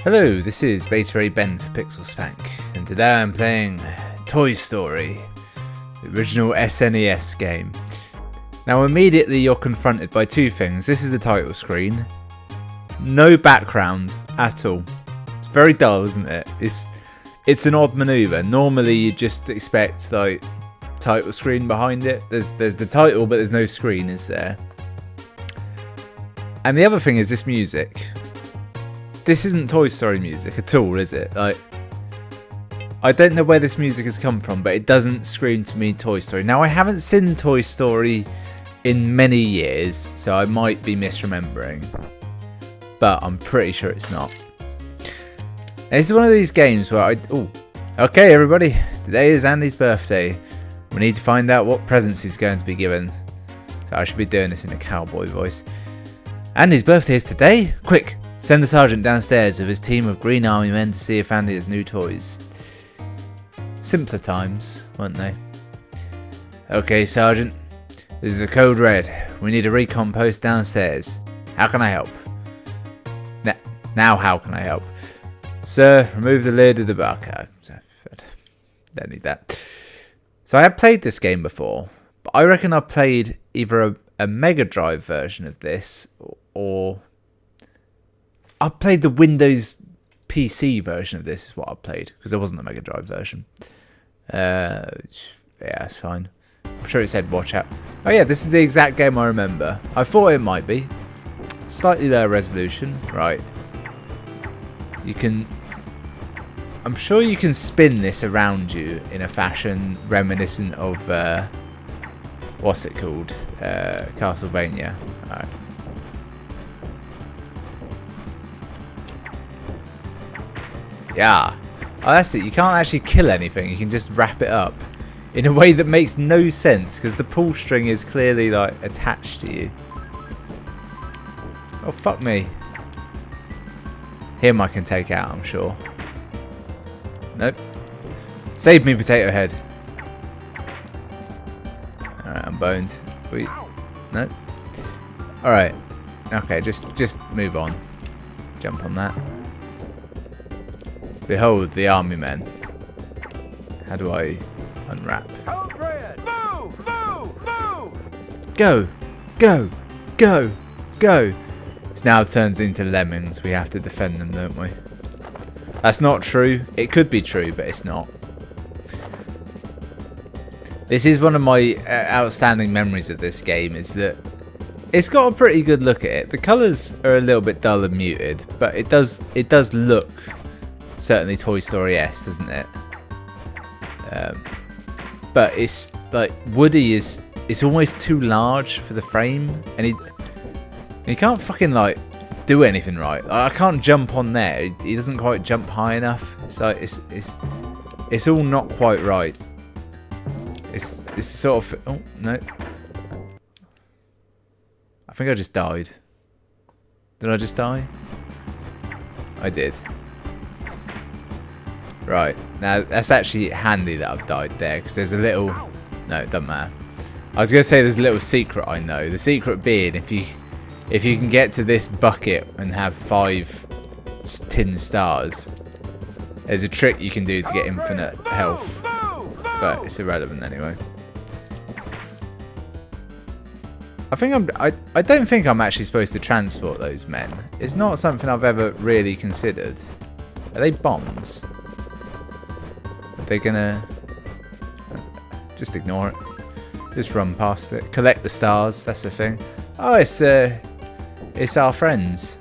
Hello, this is Beta Ray Ben for Pixel Spank, and today I'm playing Toy Story, the original SNES game. Now immediately you're confronted by two things. This is the title screen. No background at all. It's very dull, isn't it? It's an odd manoeuvre. Normally you just expect like title screen behind it. There's the title, but there's no screen, is there? And the other thing is this music. This isn't Toy Story music at all, is it? Like, I don't know where this music has come from, but it doesn't scream to me Toy Story. Now, I haven't seen Toy Story in many years, so I might be misremembering. But I'm pretty sure it's not. And this is one of these games where okay, everybody. Today is Andy's birthday. We need to find out what presents he's going to be given. So I should be doing this in a cowboy voice. Andy's birthday is today? Quick! Send the sergeant downstairs with his team of green army men to see if Andy has new toys. Simpler times, weren't they? Okay, sergeant. This is a code red. We need a recon post downstairs. How can I help? Now how can I help? Sir, remove the lid of the barcode. Don't need that. So I have played this game before, but I reckon I've played either a Mega Drive version of this or I played the Windows PC version of this is what I played, because there wasn't a Mega Drive version. Yeah, it's fine. I'm sure it said watch out. Oh yeah, this is the exact game I remember. I thought it might be. Slightly lower resolution. Right. You can... I'm sure you can spin this around you in a fashion reminiscent of... what's it called? Castlevania. Alright. Yeah. Oh, that's it. You can't actually kill anything. You can just wrap it up in a way that makes no sense because the pull string is clearly like attached to you. Oh, fuck me. Him I can take out, I'm sure. Nope. Save me, Potato Head. Alright, I'm boned. Wait. Nope. Alright. Okay, just move on. Jump on that. Behold the army men. How do I unwrap? Go! Go! Go! Go! This now turns into lemmings. We have to defend them, don't we? That's not true. It could be true, but it's not. This is one of my outstanding memories of this game, is that it's got a pretty good look at it. The colours are a little bit dull and muted, but it does look certainly Toy Story-esque, doesn't it? But it's like Woody it's almost too large for the frame, and he can't fucking like do anything right. I can't jump on there. He doesn't quite jump high enough. It's like it's all not quite right. It's sort of... Oh no, I think I just died. Did I just die? I did. Right, now that's actually handy that I've died there, because there's a little... No, it doesn't matter. I was going to say there's a little secret I know. The secret being, if you can get to this bucket and have 5 tin stars, there's a trick you can do to get infinite health. But it's irrelevant anyway. I don't think I'm actually supposed to transport those men. It's not something I've ever really considered. Are they bombs? They're gonna just ignore it, just run past it, collect the stars. That's the thing. Oh, it's our friends.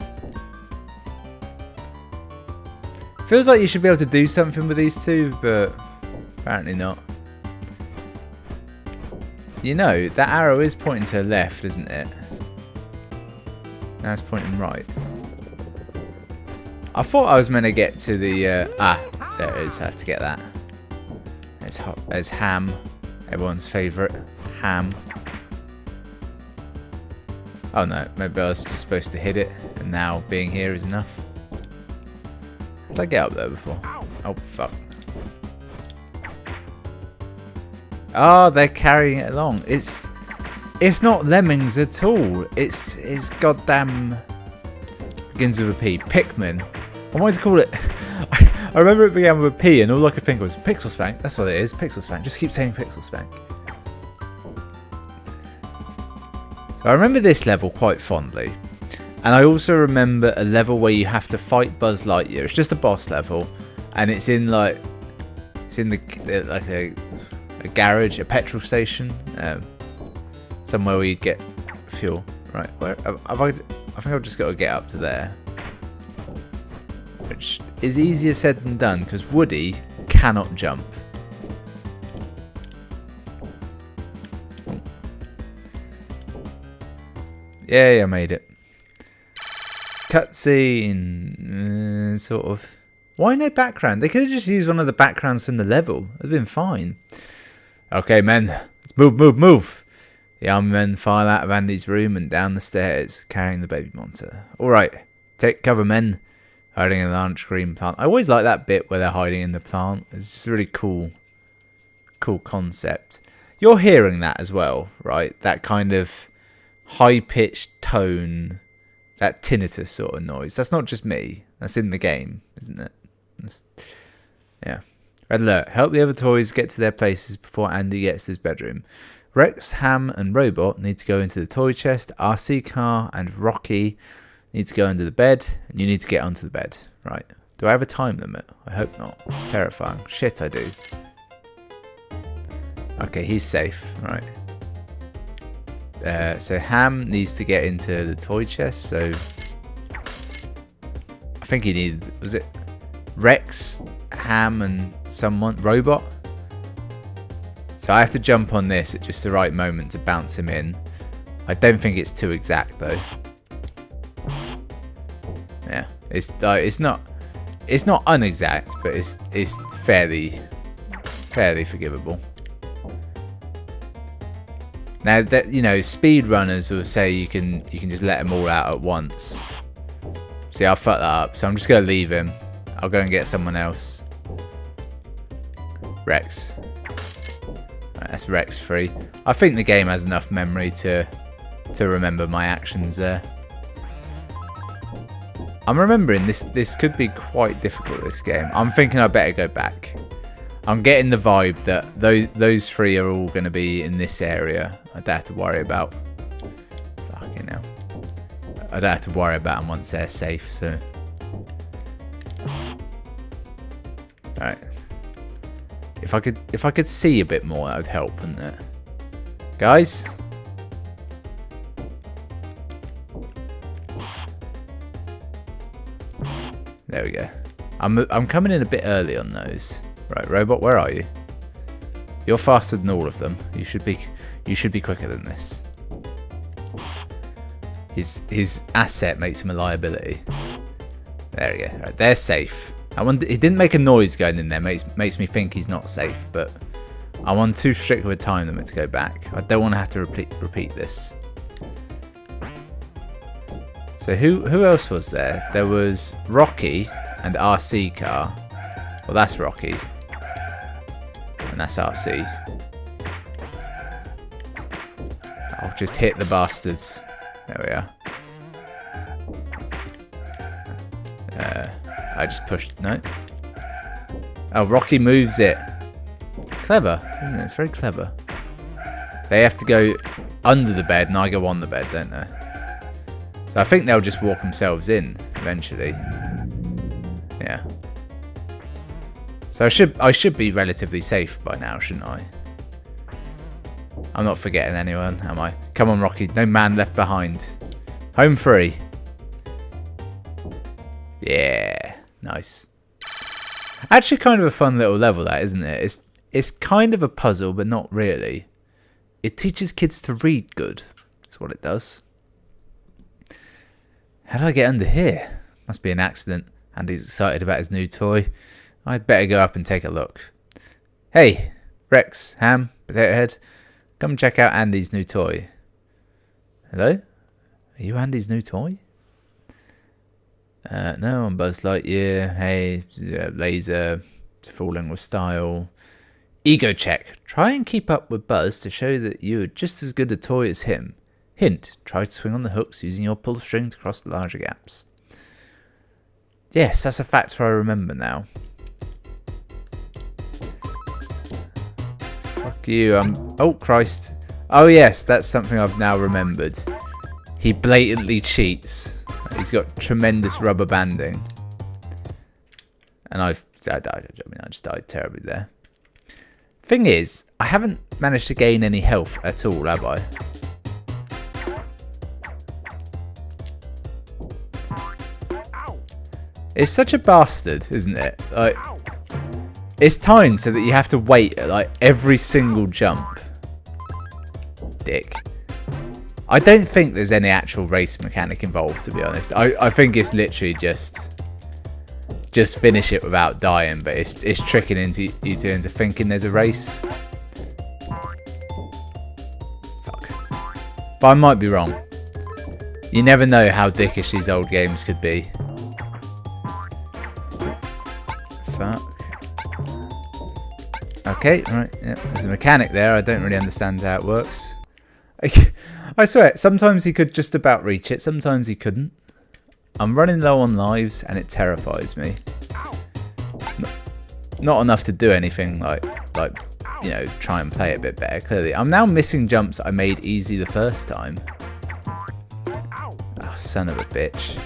Feels like you should be able to do something with these two, but apparently not. You know, that arrow is pointing to the left, isn't it? Now it's pointing right. I thought I was meant to get to the there it is. I have to get that. There's ham, everyone's favourite, ham. Oh no, maybe I was just supposed to hit it, and now being here is enough. How did I get up there before? Oh fuck. Oh, they're carrying it along. It's not lemmings at all. It's goddamn... Begins with a P. Pikmin. I wanted to call it... I remember it began with a P and all I could think was Pixel Spank. That's what it is, Pixel Spank. Just keep saying Pixel Spank. So I remember this level quite fondly. And I also remember a level where you have to fight Buzz Lightyear. It's just a boss level. And it's in like... It's in like a garage, a petrol station. Somewhere where you get fuel. Right, where I think I've just got to get up to there. Which is easier said than done, because Woody cannot jump. Yeah, I made it. Cutscene, sort of. Why no background? They could have just used one of the backgrounds from the level. It'd been fine. Okay, men, let's move. The army men file out of Andy's room and down the stairs, carrying the baby monitor. Alright, take cover, men. Hiding in the large green plant. I always like that bit where they're hiding in the plant. It's just a really cool concept. You're hearing that as well, right? That kind of high-pitched tone, that tinnitus sort of noise. That's not just me. That's in the game, isn't it? Yeah. Red alert. Help the other toys get to their places before Andy gets to his bedroom. Rex, Ham, and Robot need to go into the toy chest. RC Car and Rocky need to go under the bed, and you need to get onto the bed. Right. Do I have a time limit? I hope not. It's terrifying. Shit, I do. Okay, he's safe. Right. So Ham needs to get into the toy chest, so... I think he needed... Was it Rex, Ham, and someone? Robot? So I have to jump on this at just the right moment to bounce him in. I don't think it's too exact, though. Yeah, it's not unexact, but it's fairly forgivable. Now that speedrunners will say you can just let them all out at once. See, I'll fuck that up, so I'm just gonna leave him. I'll go and get someone else. Rex. Right, that's Rex free. I think the game has enough memory to remember my actions there. I'm remembering this could be quite difficult, this game. I'm thinking I better go back. I'm getting the vibe that those three are all going to be in this area. I don't have to worry about... Fucking hell. I don't have to worry about them once they're safe, so... Alright. If I could see a bit more, that would help, wouldn't it? Guys? There we go. I'm coming in a bit early on those. Right, Robot, where are you? You're faster than all of them. You should be quicker than this. His asset makes him a liability. There we go. Right, they're safe. He didn't make a noise going in there. Makes me think he's not safe, but I'm on too strict of a time limit to go back. I don't want to have to repeat this. So who else was there? There was Rocky and RC Car. Well, that's Rocky. And that's RC. I'll just hit the bastards. There we are. I just pushed... No. Oh, Rocky moves it. Clever, isn't it? It's very clever. They have to go under the bed and I go on the bed, don't they? So I think they'll just walk themselves in eventually. Yeah. So I should be relatively safe by now, shouldn't I? I'm not forgetting anyone, am I? Come on, Rocky. No man left behind. Home free. Yeah. Nice. Actually kind of a fun little level, that, isn't it? It's kind of a puzzle, but not really. It teaches kids to read good. That's what it does. How do I get under here? Must be an accident. Andy's excited about his new toy. I'd better go up and take a look. Hey, Rex, Ham, Potato Head. Come check out Andy's new toy. Hello? Are you Andy's new toy? No, I'm Buzz Lightyear. Hey, laser, falling with style. Ego check. Try and keep up with Buzz to show that you're just as good a toy as him. Hint, try to swing on the hooks using your pull string to cross the larger gaps. Yes, that's a factor I remember now. Fuck you. Oh, Christ. Oh, yes, that's something I've now remembered. He blatantly cheats. He's got tremendous rubber banding. And I just died terribly there. Thing is, I haven't managed to gain any health at all, have I? It's such a bastard, isn't it? Like, it's timed so that you have to wait at like every single jump. Dick. I don't think there's any actual race mechanic involved, to be honest. I think it's literally just finish it without dying, but it's tricking you into thinking there's a race. Fuck. But I might be wrong. You never know how dickish these old games could be. Fuck. Okay, right, yeah, there's a mechanic there. I don't really understand how it works. I swear, sometimes he could just about reach it, sometimes he couldn't. I'm running low on lives and it terrifies me. Not enough to do anything like you know, try and play it a bit better, clearly. I'm now missing jumps I made easy the first time. Oh, son of a bitch.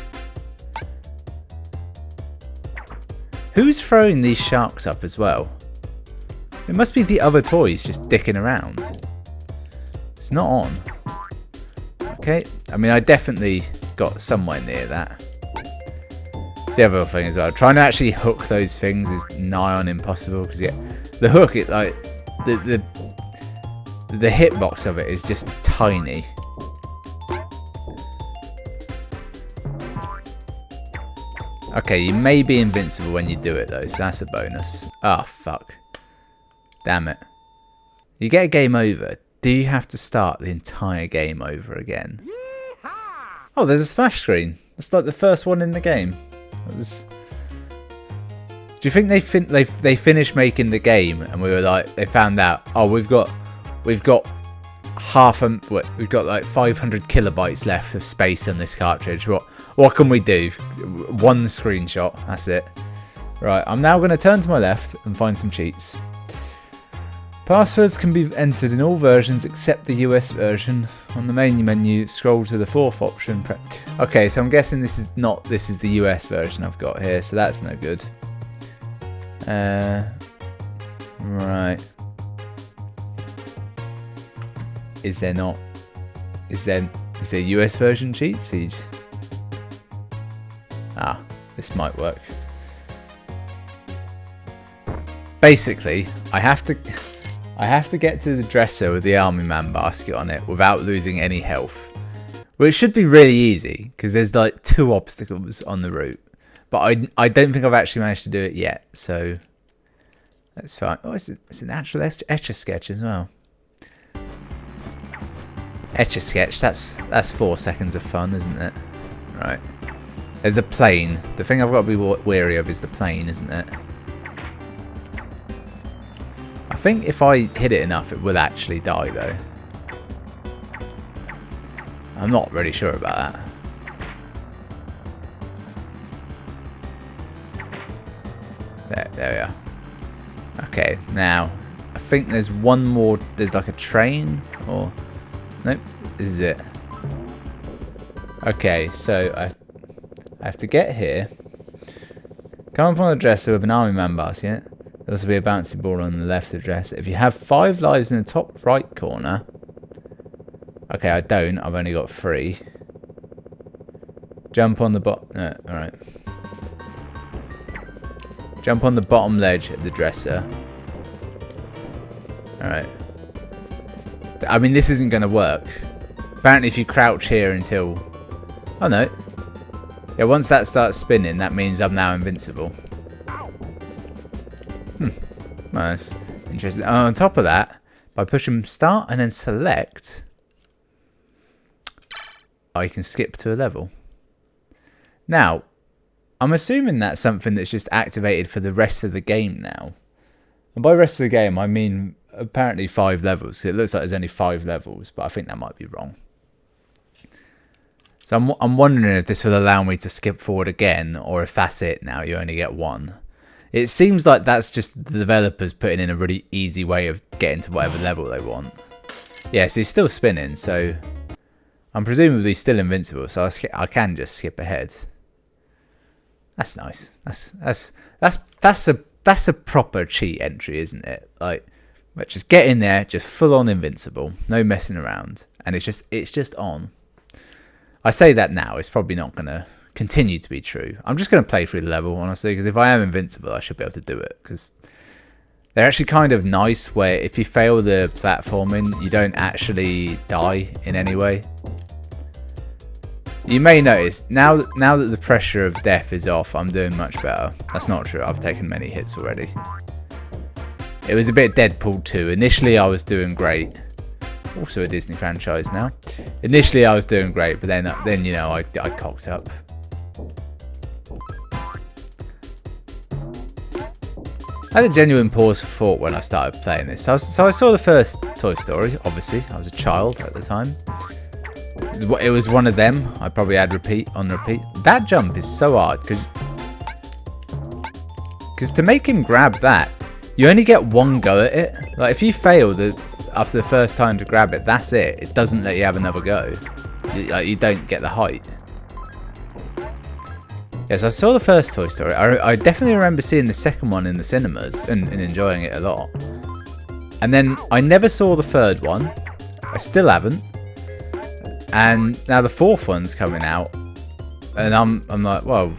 Who's throwing these sharks up as well? It must be the other toys just dicking around. It's not on. Okay, I mean, I definitely got somewhere near that. It's the other thing as well. Trying to actually hook those things is nigh on impossible because the hook, it like the hitbox of it is just tiny. Okay, you may be invincible when you do it though, so that's a bonus. Ah, fuck. Damn it. You get a game over. Do you have to start the entire game over again? Oh, there's a splash screen. That's like the first one in the game. That was... Do you think they finished making the game and we were like, they found out, oh, we've got like 500 kilobytes left of space on this cartridge. What can we do? One screenshot. That's it. Right, I'm now going to turn to my left and find some cheats. Passwords can be entered in all versions except the US version. On the main menu, scroll to the fourth option. Okay, so I'm guessing this is the US version I've got here, so that's no good. Right. Is there not? Is there US version cheat siege? Ah, this might work. Basically, I have to get to the dresser with the army man basket on it without losing any health. Well, it should be really easy because there's like 2 obstacles on the route. But I don't think I've actually managed to do it yet, so that's fine. Oh, it's an actual Etch-a-Sketch as well. Etch-a-Sketch, that's 4 seconds of fun, isn't it? Right. There's a plane. The thing I've got to be wary of is the plane, isn't it? I think if I hit it enough, it will actually die, though. I'm not really sure about that. There we are. Okay, now, I think there's one more, there's like a train, or... Nope, this is it. Okay, so I have to get here. Come up on the dresser with an army man basket. There'll also be a bouncy ball on the left of the dresser. If you have 5 lives in the top right corner... Okay, I don't. I've only got 3. Jump on the bottom... alright. Jump on the bottom ledge of the dresser. Alright. I mean, this isn't going to work. Apparently, if you crouch here until... Oh, no. Yeah, once that starts spinning, that means I'm now invincible. Nice. Interesting. On top of that, by pushing start and then select, I can skip to a level. Now, I'm assuming that's something that's just activated for the rest of the game now. And by rest of the game, I mean apparently 5 levels. It looks like there's only 5 levels, but I think that might be wrong. So I'm wondering if this will allow me to skip forward again, or if that's it now, you only get one. It seems like that's just the developers putting in a really easy way of getting to whatever level they want. Yeah, so he's still spinning, so I'm presumably still invincible, so I can just skip ahead. That's nice. That's a proper cheat entry, isn't it? Like, but just get in there, just full on invincible, no messing around, and it's just on. I say that now, it's probably not going to continue to be true. I'm just going to play through the level, honestly, because if I am invincible, I should be able to do it, because they're actually kind of nice, where if you fail the platforming, you don't actually die in any way. You may notice, now that the pressure of death is off, I'm doing much better. That's not true, I've taken many hits already. It was a bit Deadpool 2. Initially, I was doing great. Also a Disney franchise now. Initially, I was doing great, but then you know, I cocked up. I had a genuine pause for thought when I started playing this. So I saw the first Toy Story, obviously. I was a child at the time. It was one of them. I probably had repeat on repeat. That jump is so hard, because to make him grab that, you only get one go at it. Like, if you fail after the first time to grab it, that's it. It doesn't let you have another go. You don't get the height. Yes, I saw the first Toy Story. I definitely remember seeing the second one in the cinemas and enjoying it a lot. And then I never saw the third one. I still haven't. And now the fourth one's coming out, and I'm like, well,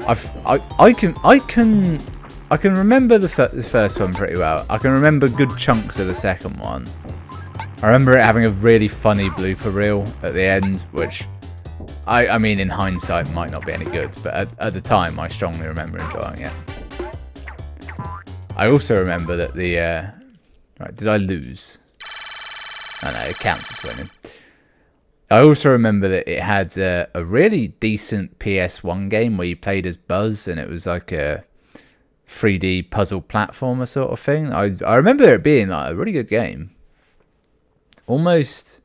I can remember the first one pretty well. I can remember good chunks of the second one. I remember it having a really funny blooper reel at the end, which I mean, in hindsight, might not be any good, but at the time, I strongly remember enjoying it. I also remember that the right, did I lose? Oh no, it counts as winning. I also remember that it had a really decent PS1 game where you played as Buzz, and it was like a 3D puzzle platformer sort of thing. I remember it being like a really good game. Almost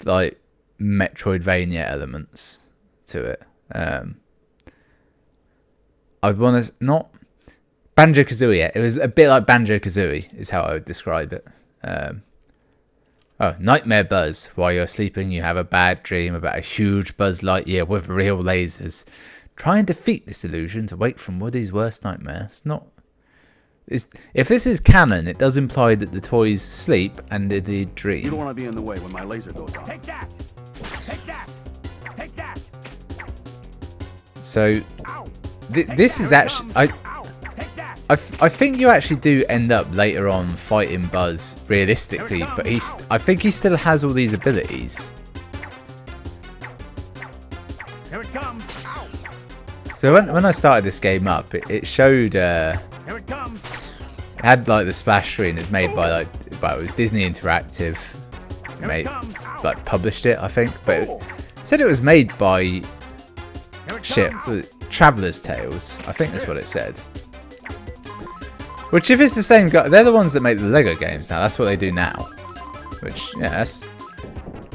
like Metroidvania elements to it. I'd want to not Banjo-Kazooie. Yeah. It was a bit like Banjo-Kazooie is how I would describe it. Oh, Nightmare Buzz. While you're sleeping, you have a bad dream about a huge Buzz Lightyear with real lasers. Try and defeat this illusion to wake from Woody's worst nightmare. If this is canon, it does imply that the toys sleep and indeed dream. You don't want to be in the way when my laser goes off. Take that! Take that! Take that! So, this is actually... I think you actually do end up later on fighting Buzz realistically, but I think he still has all these abilities. Here it comes. So when I started this game up, it showed Here it comes. it had like the splash screen. It's made by it was Disney Interactive, published it, I think, but it said it was made by Traveller's Tales. I think that's what it said. Which, if it's the same guy, they're the ones that make the Lego games now. That's what they do now. Which, yeah,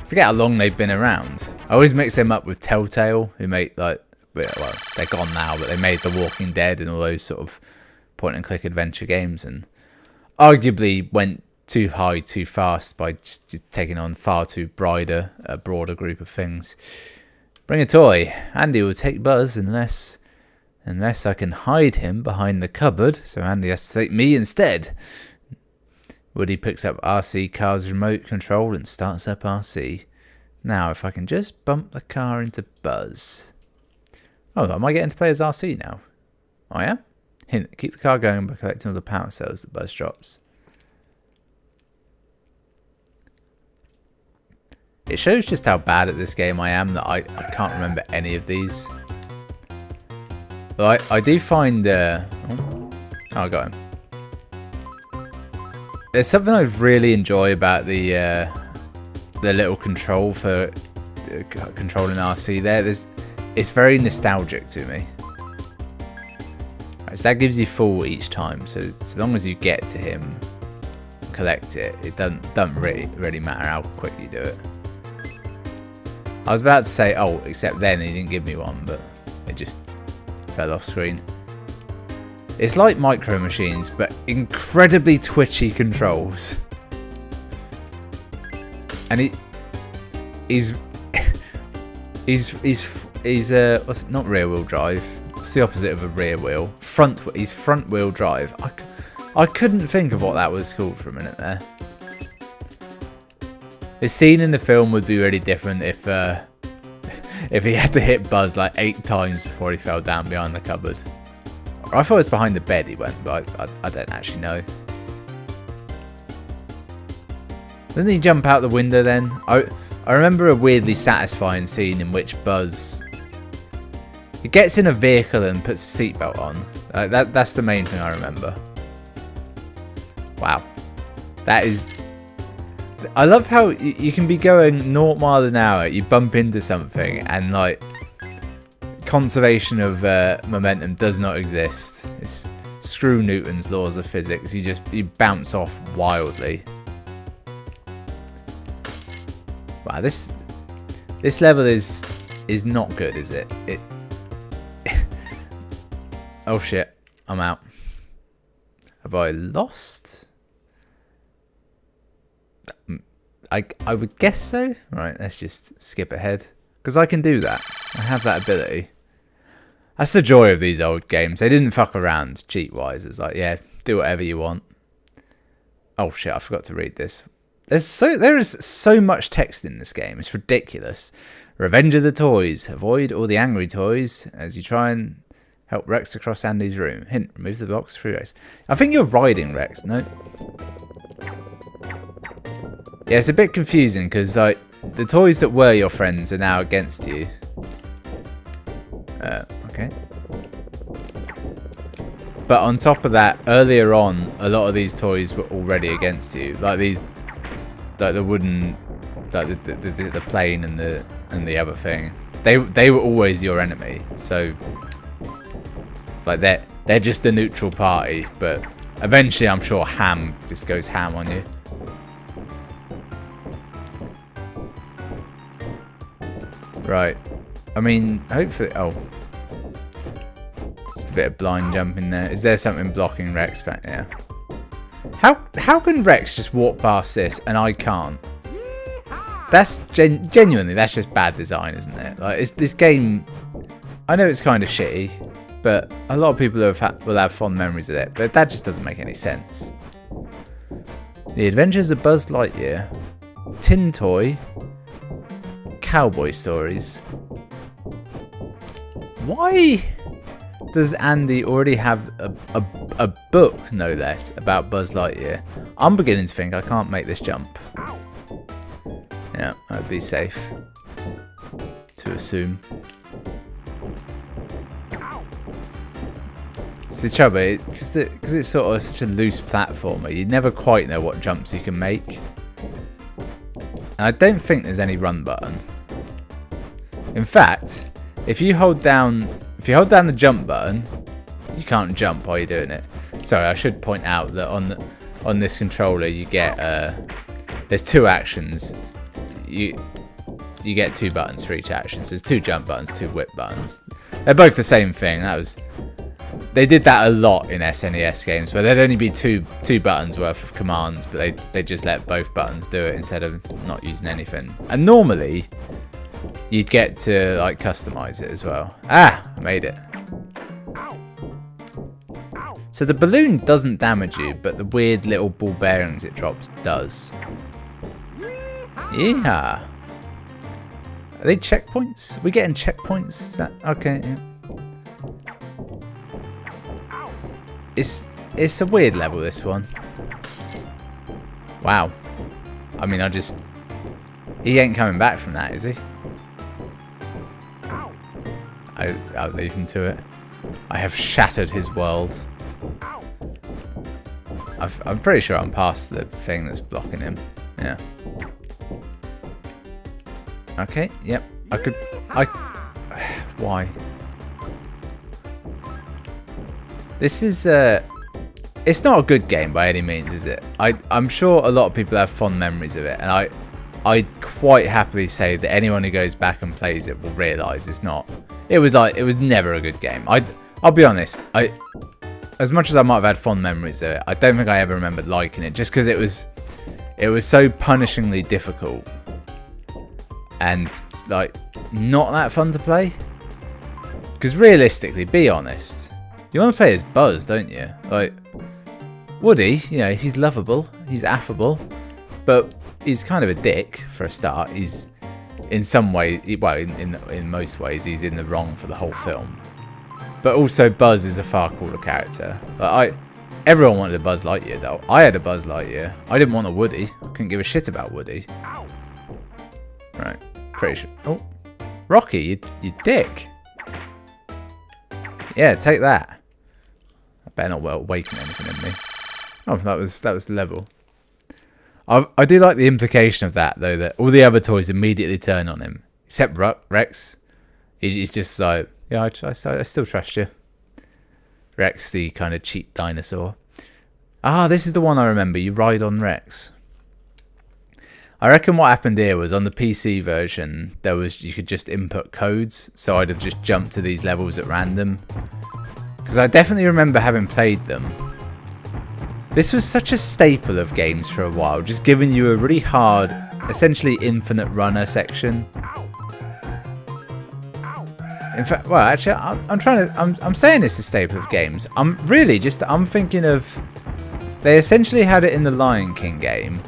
forget how long they've been around. I always mix them up with Telltale, who make, like, well, they're gone now, but they made The Walking Dead and all those sort of point-and-click adventure games, and arguably went too high too fast by just taking on far too broader group of things. Bring a toy. Andy will take Buzz unless I can hide him behind the cupboard, so Andy has to take me instead. Woody picks up RC car's remote control and starts up RC. Now, if I can just bump the car into Buzz. Oh, am I getting to play as RC now? I am? Hint, keep the car going by collecting all the power cells that Buzz drops. It shows just how bad at this game I am that I can't remember any of these. But I do find... I got him. There's something I really enjoy about the little control for controlling RC there. It's very nostalgic to me. Right, so that gives you full each time. So as long as you get to him, collect it, it doesn't really matter how quick you do it. I was about to say, oh, except then he didn't give me one, but it just fell off screen. It's like Micro Machines, but incredibly twitchy controls. And he's what's not rear wheel drive? What's the opposite of a rear wheel? He's front wheel drive. I couldn't think of what that was called for a minute there. The scene in the film would be really different if he had to hit Buzz like 8 times before he fell down behind the cupboard. I thought it was behind the bed he went, but I don't actually know. Doesn't he jump out the window then? I remember a weirdly satisfying scene in which Buzz... He gets in a vehicle and puts a seatbelt on. That's the main thing I remember. Wow. That is... I love how you can be going 0 miles an hour, you bump into something, and like... Conservation of momentum does not exist. It's screw Newton's laws of physics. You bounce off wildly. Wow, this level is not good, is it? Oh shit, I'm out. Have I lost? I would guess so. Right, let's just skip ahead because I can do that. I have that ability. That's the joy of these old games. They didn't fuck around cheat-wise. It was like, yeah, do whatever you want. Oh shit, I forgot to read this. There is so much text in this game. It's ridiculous. Revenge of the toys. Avoid all the angry toys as you try and help Rex across Andy's room. Hint, remove the blocks through Rex. I think you're riding Rex, no? Yeah, it's a bit confusing because like the toys that were your friends are now against you. Okay. But on top of that, earlier on, a lot of these toys were already against you. Like these, like the wooden, like the plane and the other thing. They were always your enemy. So, like they're just a neutral party. But eventually, I'm sure Ham just goes ham on you. Right. I mean, hopefully... Oh. Just a bit of blind jumping there. Is there something blocking Rex back there? How can Rex just walk past this and I can't? That's genuinely, that's just bad design, isn't it? Like, this game... I know it's kind of shitty, but a lot of people will have fond memories of it. But that just doesn't make any sense. The Adventures of Buzz Lightyear. Tin Toy. Cowboy Stories. Why does Andy already have a book, no less, about Buzz Lightyear? I'm beginning to think I can't make this jump. Yeah, I'd be safe to assume. It's the trouble, because it's sort of such a loose platformer, you never quite know what jumps you can make. And I don't think there's any run button. In fact, if you hold down the jump button, you can't jump while you're doing it. Sorry, I should point out that on this controller you get there's 2 actions. You get 2 buttons for each action. So there's 2 jump buttons, 2 whip buttons. They're both the same thing. They did that a lot in SNES games where there'd only be two buttons worth of commands, but they just let both buttons do it instead of not using anything. And normally you'd get to like customize it as well. Ah, I made it. So the balloon doesn't damage you, but the weird little ball bearings it drops does. Yeah. Are they checkpoints? Are we getting checkpoints? Is that okay? Yeah. It's a weird level, this one. Wow. I mean, he ain't coming back from that, is he? I'll leave him to it. I have shattered his world. I'm pretty sure I'm past the thing that's blocking him. Yeah. Okay, yep. Why? This is it's not a good game by any means, is it? I'm sure a lot of people have fond memories of it, and I'd quite happily say that anyone who goes back and plays it will realise it's not. It was never a good game. I'll be honest. As much as I might have had fond memories of it, I don't think I ever remembered liking it, just because it was so punishingly difficult and like not that fun to play. Because realistically, be honest, you want to play as Buzz, don't you? Like Woody, you know, he's lovable, he's affable, but he's kind of a dick for a start. He's in some ways, well, in most ways, he's in the wrong for the whole film. But also, Buzz is a far cooler character. Like, everyone wanted a Buzz Lightyear, though. I had a Buzz Lightyear. I didn't want a Woody. I couldn't give a shit about Woody. Right, pretty sure. Oh, Rocky, you dick. Yeah, take that. I better not awaken anything in me. Oh, that was level. I do like the implication of that, though, that all the other toys immediately turn on him, except Rex. He's just like, yeah, I still trust you. Rex, the kind of cheap dinosaur. Ah, this is the one I remember. You ride on Rex. I reckon what happened here was on the PC version, you could just input codes, so I'd have just jumped to these levels at random. Because I definitely remember having played them. This was such a staple of games for a while, just giving you a really hard, essentially infinite runner section. In fact, well, actually, I'm saying it's a staple of games. I'm thinking of, they essentially had it in the Lion King game,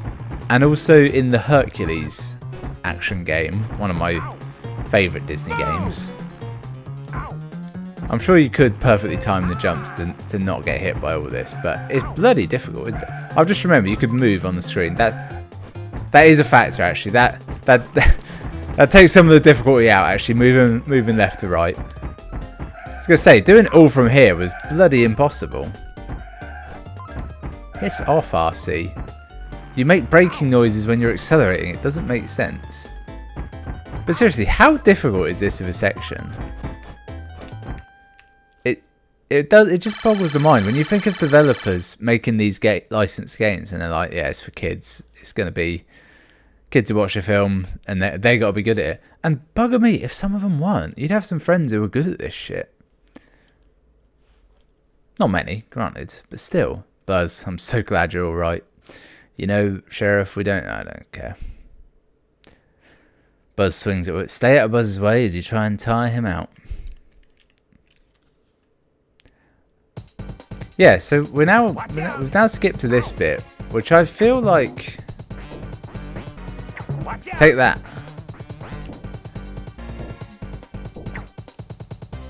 and also in the Hercules action game, one of my favourite Disney games. I'm sure you could perfectly time the jumps to not get hit by all this, but it's bloody difficult, isn't it? I've just remembered you could move on the screen. That is a factor, actually. That takes some of the difficulty out, actually, moving left to right. I was going to say, doing it all from here was bloody impossible. Piss off, RC. You make braking noises when you're accelerating. It doesn't make sense. But seriously, how difficult is this of a section? It just boggles the mind when you think of developers making these licensed games, and they're like, yeah, it's for kids. It's going to be kids who watch a film, and they got to be good at it. And bugger me if some of them weren't. You'd have some friends who were good at this shit. Not many, granted, but still. Buzz, I'm so glad you're all right. You know, Sheriff, I don't care. Buzz swings it. Stay out of Buzz's way as you try and tire him out. Yeah, so we've now skipped to this bit, which I feel like. Take that.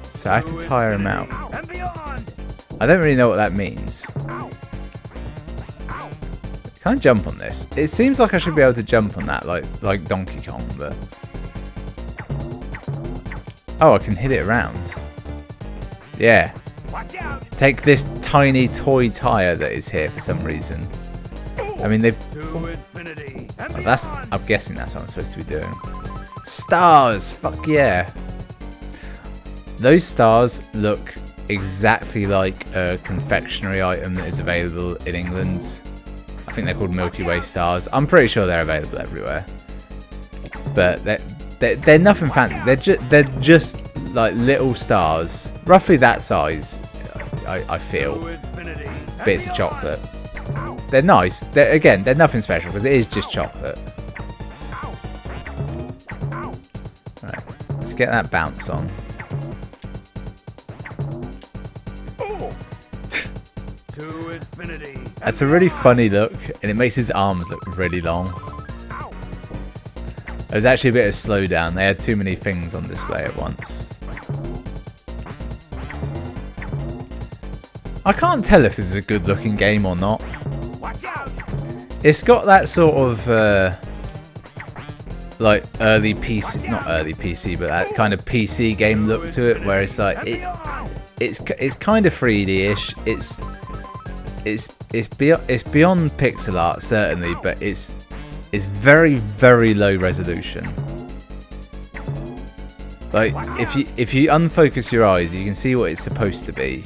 So I have to tire him out. I don't really know what that means. Can't jump on this. It seems like I should be able to jump on that, like Donkey Kong, but oh, I can hit it around. Yeah. Take this tiny toy tire that is here for some reason. I mean, I'm guessing that's what I'm supposed to be doing. Stars! Fuck yeah! Those stars look exactly like a confectionery item that is available in England. I think they're called Milky Way stars. I'm pretty sure they're available everywhere. But they're nothing fancy. They're just like little stars, roughly that size. I feel bits of chocolate. They're nice. They're nothing special because it is just chocolate. Right, let's get that bounce on. That's a really funny look, and it makes his arms look really long. There's actually a bit of slowdown. They had too many things on display at once. I can't tell if this is a good looking game or not. It's got that sort of like early PC, not early PC, but that kind of PC game look to it, where it's like it's kind of 3D-ish. It's beyond pixel art certainly, but it's very, very low resolution. Like if you unfocus your eyes, you can see what it's supposed to be.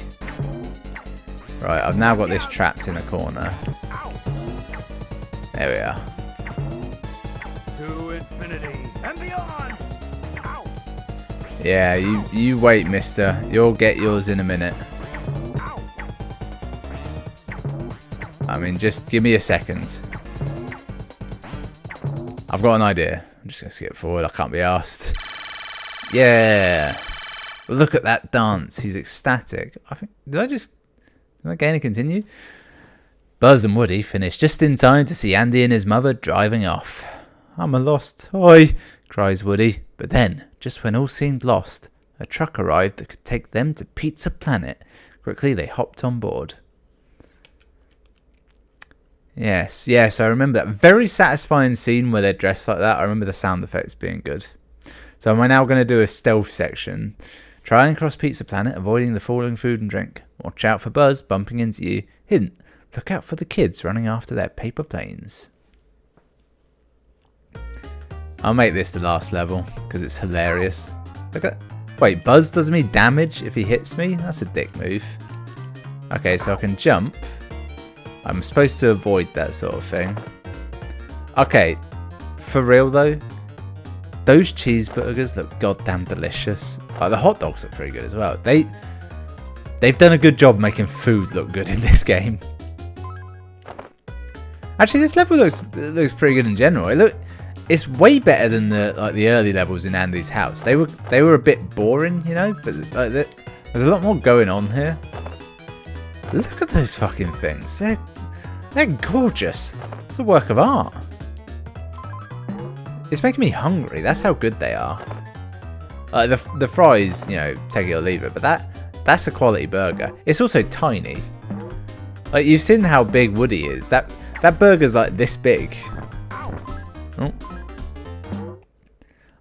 Right, I've now got this trapped in a corner. There we are. Party on! Ow! Yeah, you wait, mister. You'll get yours in a minute. Ow! I mean, just give me a second. I've got an idea. I'm just going to skip forward. I can't be asked. Yeah. Look at that dance. He's ecstatic. I think. Did I gain and continue? Buzz and Woody finished just in time to see Andy and his mother driving off. I'm a lost toy, cries Woody. But then, just when all seemed lost, a truck arrived that could take them to Pizza Planet. Quickly, they hopped on board. Yes, I remember that very satisfying scene where they're dressed like that. I remember the sound effects being good. So am I now going to do a stealth section? Try and cross Pizza Planet, avoiding the falling food and drink. Watch out for Buzz bumping into you. Hint, look out for the kids running after their paper planes. I'll make this the last level, because it's hilarious. Look at... Wait, Buzz does me damage if he hits me? That's a dick move. Okay, so I can jump. I'm supposed to avoid that sort of thing. Okay, for real though, those cheeseburgers look goddamn delicious. Like, the hot dogs look pretty good as well. They've done a good job making food look good in this game. Actually, this level looks pretty good in general. It's way better than the early levels in Andy's house. They were a bit boring, you know, but like, there's a lot more going on here. Look at those fucking things. They're gorgeous. It's a work of art. It's making me hungry. That's how good they are. The fries, you know, take it or leave it, but that's a quality burger. It's also tiny. Like, you've seen how big Woody is. That burger's like this big. Oh.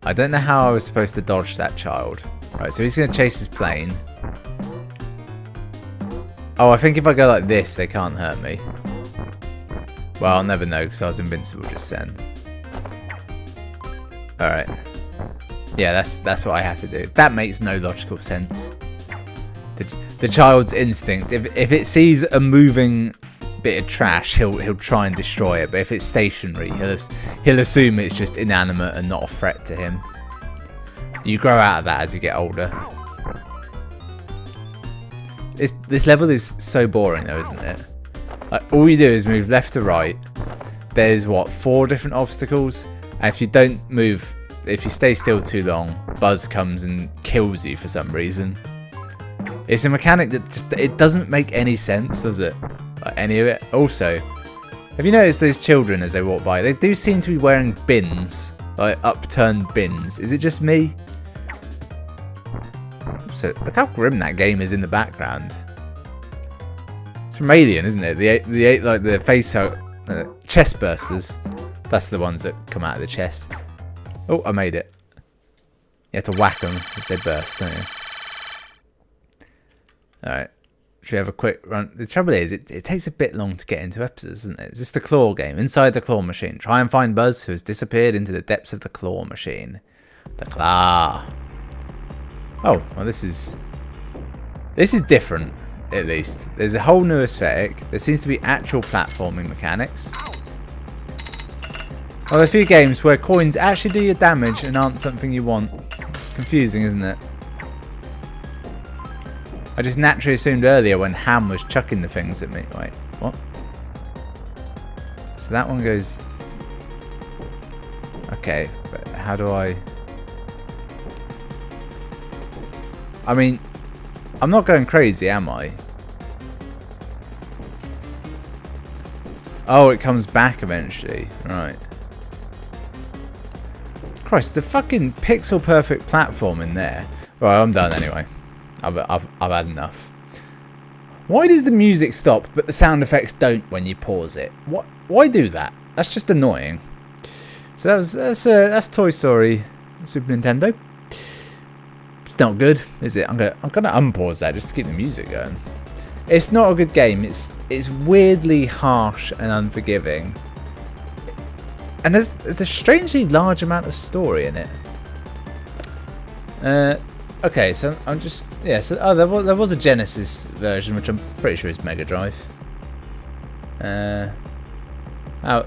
I don't know how I was supposed to dodge that child. Right, so he's going to chase his plane. Oh, I think if I go like this, they can't hurt me. Well, I'll never know because I was invincible just then. Alright. Yeah, that's what I have to do. That makes no logical sense. The child's instinct, if it sees a moving bit of trash, he'll try and destroy it. But if it's stationary, he'll assume it's just inanimate and not a threat to him. You grow out of that as you get older. This level is so boring though, isn't it? Like, all you do is move left to right. There's what, 4 different obstacles, and if you don't move, if you stay still too long, Buzz comes and kills you for some reason. It's a mechanic that just, it doesn't make any sense, does it? Like, any of it. Also, have you noticed those children as they walk by? They do seem to be wearing bins, like upturned bins. Is it just me? So look how grim that game is in the background. It's from Alien, isn't it? The face chest bursters. That's the ones that come out of the chest. Oh, I made it. You have to whack them as they burst, don't you? Alright. Should we have a quick run? The trouble is, it takes a bit long to get into episodes, doesn't it? It's just the claw game. Inside the claw machine. Try and find Buzz, who has disappeared into the depths of the claw machine. The claw. Oh, well this is different, at least. There's a whole new aesthetic. There seems to be actual platforming mechanics. Well, a few games where coins actually do your damage and aren't something you want. It's confusing, isn't it? I just naturally assumed earlier when Ham was chucking the things at me. Wait, what? So that one goes... Okay, but how do I... I mean, I'm not going crazy, am I? Oh, it comes back eventually. Right. Christ, the fucking pixel perfect platform in there. Right, I'm done anyway. I've had enough. Why does the music stop but the sound effects don't when you pause it? What? Why do that? That's just annoying. So that's Toy Story Super Nintendo. It's not good, is it? I'm gonna unpause that just to keep the music going. It's not a good game. It's weirdly harsh and unforgiving. And there's a strangely large amount of story in it. Okay, so I'm just... Yeah, so there was a Genesis version, which I'm pretty sure is Mega Drive. I'm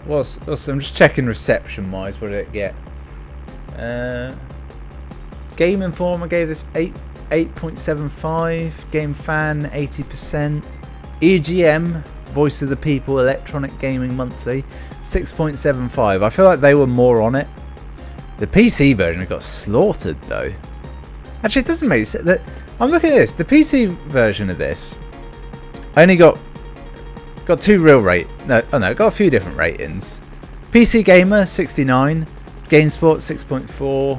just checking reception-wise. What did it get? Game Informer gave this 8.75. Game Fan 80%. EGM, Voice of the People, Electronic Gaming Monthly, 6.75. I feel like they were more on it. The PC version got slaughtered though. Actually, it doesn't make sense. I'm looking at this. The PC version of this only got 2 real got a few different ratings. PC Gamer 69, GameSpot 6.4,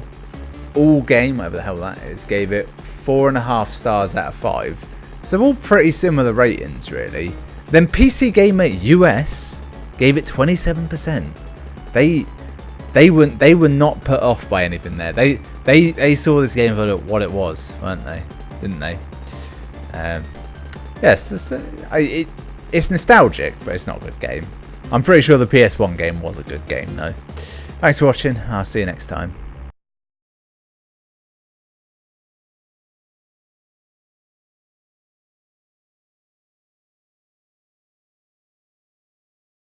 All Game, whatever the hell that is, gave it 4.5 stars out of 5. So all pretty similar ratings, really. Then PC Gamer US gave it 27%. They were not put off by anything there. They saw this game for what it was, weren't they? Didn't they? Yes, it's nostalgic, but it's not a good game. I'm pretty sure the PS1 game was a good game though. Thanks for watching. I'll see you next time.